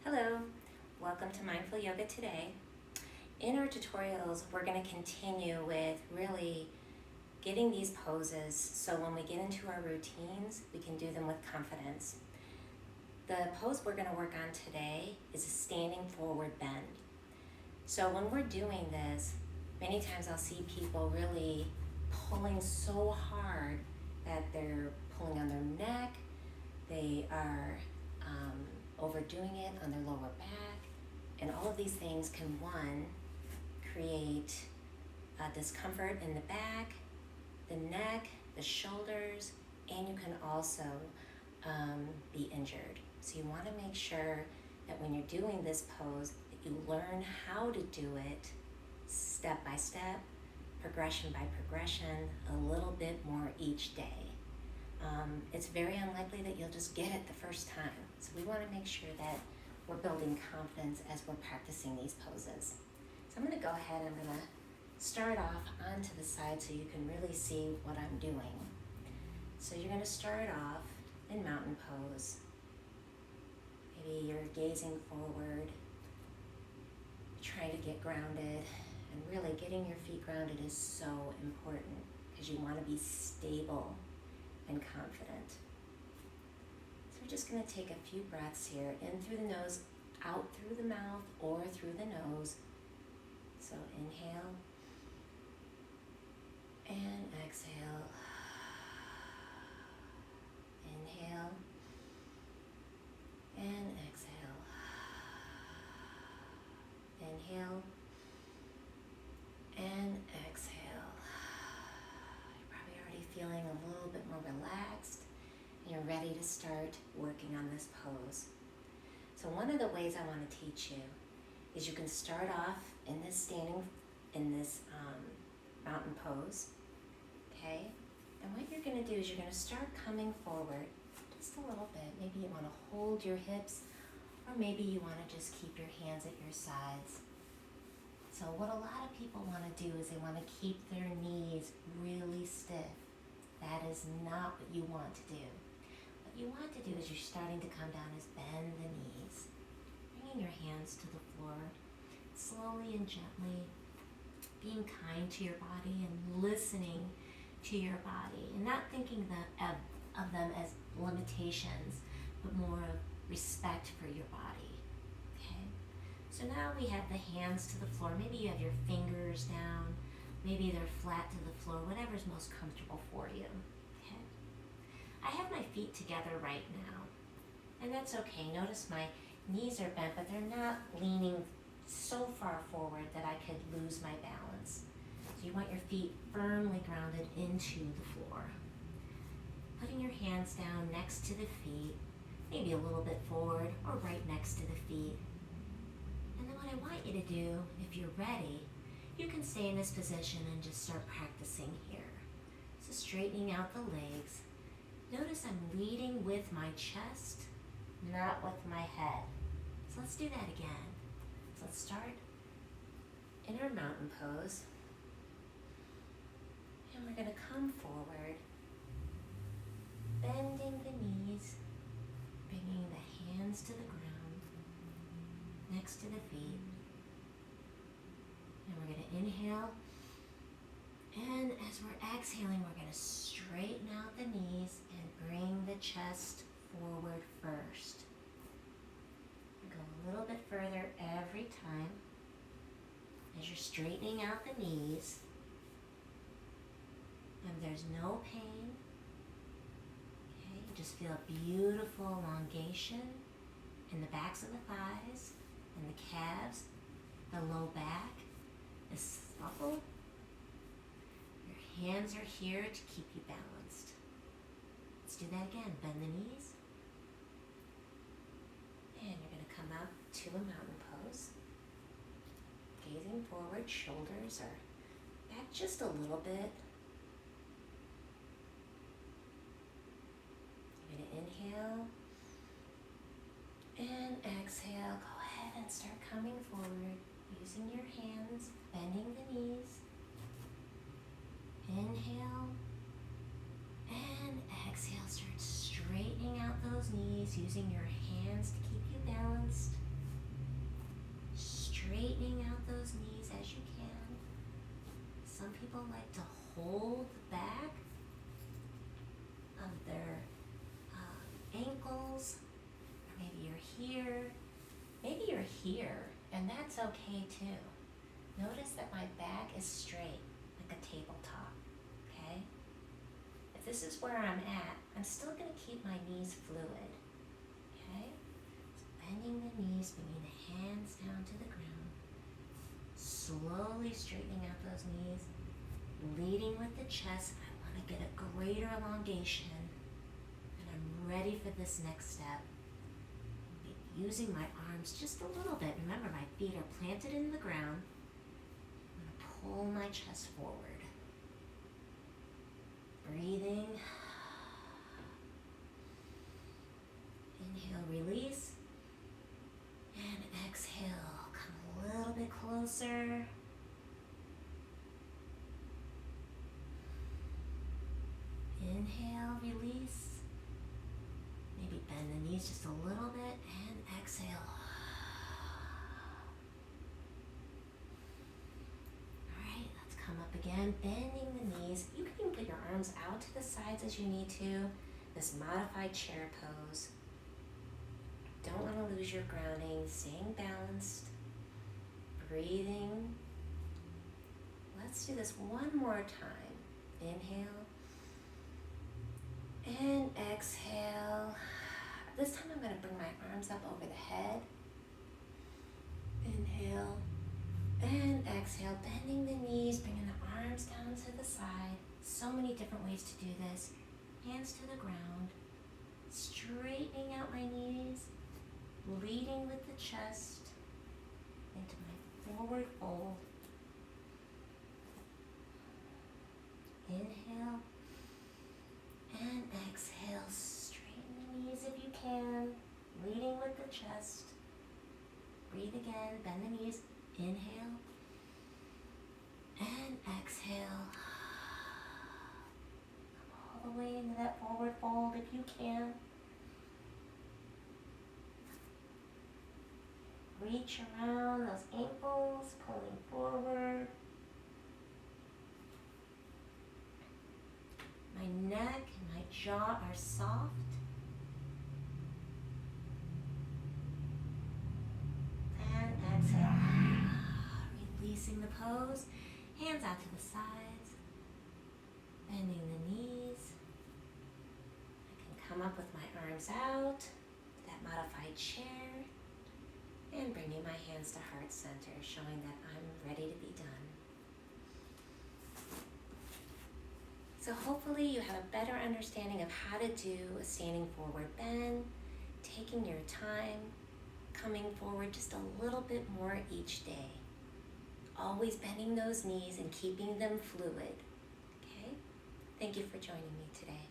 Hello, welcome to Mindful Yoga Today. In our tutorials, we're going to continue with really getting these poses so when we get into our routines, we can do them with confidence. The pose we're going to work on today is a standing forward bend. So when we're doing this, many times I'll see people really pulling so hard that they're pulling on their neck, they are overdoing it on their lower back, and all of these things can, one, create discomfort in the back, the neck, the shoulders, and you can also be injured. So you want to make sure that when you're doing this pose, that you learn how to do it step by step, progression by progression, a little bit more each day. It's very unlikely that you'll just get it the first time. So we want to make sure that we're building confidence as we're practicing these poses. So I'm going to go ahead and I'm going to start off onto the side so you can really see what I'm doing. So you're going to start off in mountain pose. Maybe you're gazing forward, trying to get grounded, and really getting your feet grounded is so important because you want to be stable and confident. So we're just going to take a few breaths here, in through the nose, out through the mouth, or through the nose. So inhale and exhale. Inhale and exhale. Inhale and exhale. You're probably already feeling a little bit more relaxed and you're ready to start working on this pose. So one of the ways I want to teach you is you can start off in this mountain pose, okay? And what you're going to do is you're going to start coming forward just a little bit. Maybe you want to hold your hips, or maybe you want to just keep your hands at your sides. So what a lot of people want to do is they want to keep their knees really stiff. That is not what you want to do. What you want to do as you're starting to come down is bend the knees, bringing your hands to the floor, slowly and gently, being kind to your body and listening to your body, and not thinking of them as limitations, but more of respect for your body. Okay? So now we have the hands to the floor. Maybe you have your fingers down, maybe they're flat to the floor, whatever's most comfortable for you. Okay? I have my feet together right now, and that's okay. Notice my knees are bent, but they're not leaning so far forward that I could lose my balance. So you want your feet firmly grounded into the floor. Putting your hands down next to the feet, maybe a little bit forward or right next to the feet. And then what I want you to do, if you're ready, you can stay in this position and just start practicing here. So straightening out the legs. Notice I'm leading with my chest, not with my head. So let's do that again. So let's start in our mountain pose. And we're going to come forward, bending the knees, bringing the hands to the ground, next to the feet. And we're going to inhale. And as we're exhaling, we're going to straighten out the knees and bring the chest forward first. Go a little bit further every time as you're straightening out the knees. And there's no pain. Okay, you just feel a beautiful elongation in the backs of the thighs, in the calves, the low back is supple. Your hands are here to keep you balanced. Let's do that again. Bend the knees. And you're going to come up to a mountain pose. Gazing forward, shoulders are back just a little bit. You're going to inhale and exhale. Go ahead and start coming forward, using your hands, bending the knees. Inhale and exhale. Start straightening out those knees, using your hands to keep you balanced. straightening out those knees as you can. Some people like to hold the back of their ankles, or maybe you're here. Maybe you're here, and that's okay too. Notice that my back is straight, like a tabletop, okay? If this is where I'm at, I'm still gonna keep my knees fluid, okay? So bending the knees, bringing the hands down to the ground, slowly straightening out those knees, leading with the chest. I wanna get a greater elongation, and I'm ready for this next step. Using my arms just a little bit. Remember, my feet are planted in the ground. I'm going to pull my chest forward. Breathing. Inhale, release. And exhale. Come a little bit closer. Inhale, release. Maybe bend the knees just a little bit and exhale. Alright, let's come up again, bending the knees. You can even put your arms out to the sides as you need to. This modified chair pose. Don't want to lose your grounding, staying balanced, breathing. Let's do this one more time. Inhale. And exhale. This time I'm going to bring my arms up over the head. Inhale. And exhale. Bending the knees, bringing the arms down to the side. So many different ways to do this. Hands to the ground. Straightening out my knees. Leading with the chest into my forward fold. Inhale. And exhale, straighten the knees if you can, leading with the chest. Breathe again, bend the knees, inhale, and exhale. Come all the way into that forward fold if you can. Reach around those ankles, pulling forward. My neck and my jaw are soft. And exhale. Releasing the pose. Hands out to the sides. Bending the knees. I can come up with my arms out. That modified chair. And bringing my hands to heart center, showing that I'm ready to be done. So hopefully you have a better understanding of how to do a standing forward bend, taking your time, coming forward just a little bit more each day. Always bending those knees and keeping them fluid. Okay? Thank you for joining me today.